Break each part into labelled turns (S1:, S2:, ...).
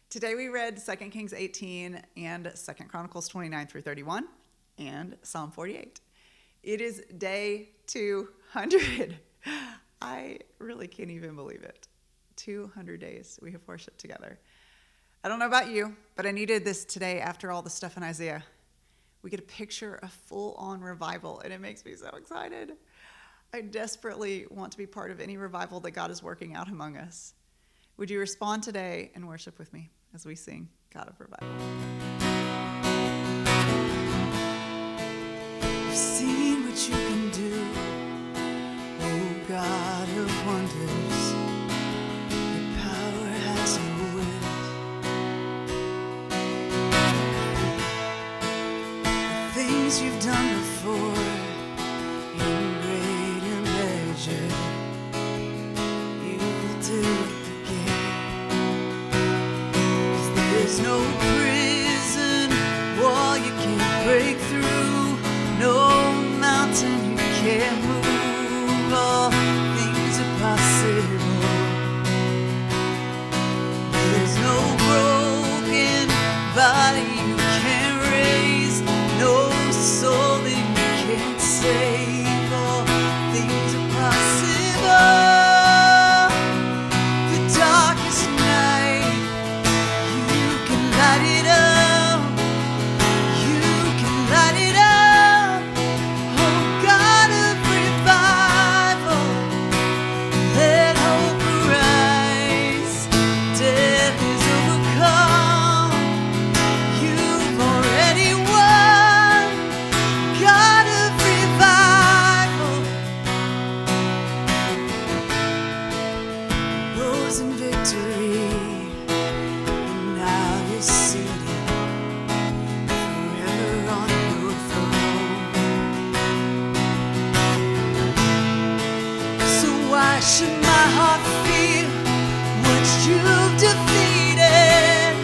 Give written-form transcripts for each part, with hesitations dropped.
S1: Today we read 2 Kings 18 and 2 Chronicles 29 through 31 and Psalm 48. It is day 200. I really can't even believe it. 200 days we have worshiped together. I don't know about you, but I needed this today after all the stuff in Isaiah. We get a picture of full-on revival, and it makes me so excited. I desperately want to be part of any revival that God is working out among us. Would you respond today and worship with me as we sing God of Revival?
S2: You've seen what you can do, oh God of wonders. Your power has no limit. The things you've done before, in greater measure, you'll do. There's no prison wall you can't break through, no mountain you can't move, all things are possible. There's no broken body you can't raise, no soul that you can't save, all things are possible. Should my heart feel what you've defeated?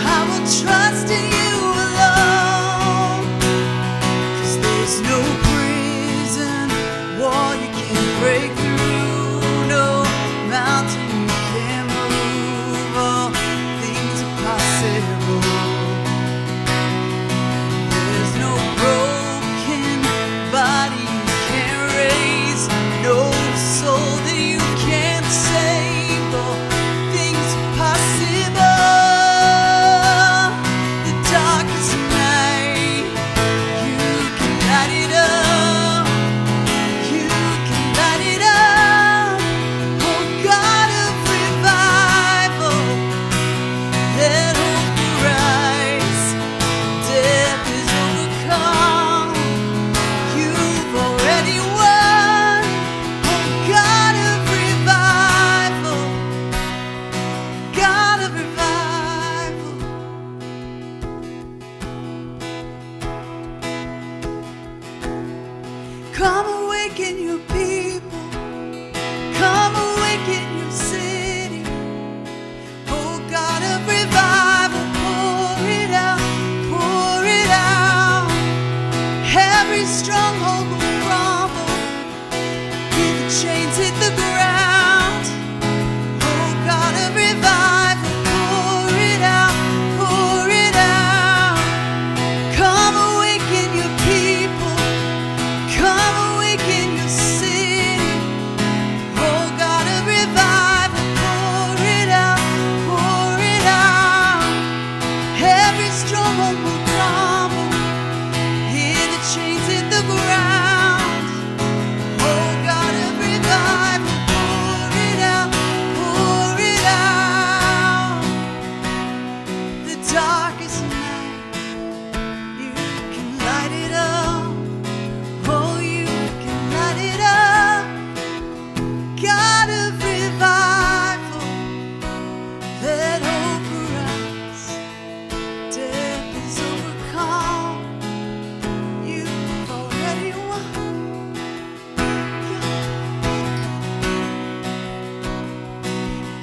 S2: I will trust in you alone. 'Cause there's no prison wall you can't break through, no mountain you can't move, all things are possible. There's no broken body you can't raise, no soul that you can't save, all things are possible. The darkest night, you can light it up, you can light it up, oh God of revival, let hope arise, death is overcome, you've already won, oh God of revival, God of revival. Come awaken your people, come awaken your city, oh God of revival, pour it out, pour it out. Every stronghold will crumble, hear the chains hit the ground, oh God of revival, pour it out, pour it out. Come awaken your people, come awaken your city, oh God of revival, pour it out, pour it out. Every stronghold will crumble, hear the chains hit the ground, oh God of revival, pour it out, pour it out. The darkest night, you can light it up, oh you can light it up. God of revival, let hope arise, death is overcome, you've already won.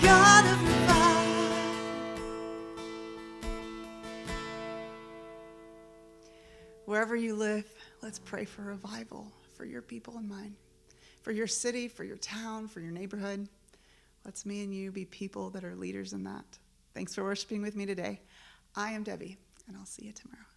S2: God of revival.
S1: Wherever you live, let's pray for revival for your people and mine, for your city, for your town, for your neighborhood. Let's me and you be people that are leaders in that. Thanks for worshiping with me today. I am Debbie, and I'll see you tomorrow.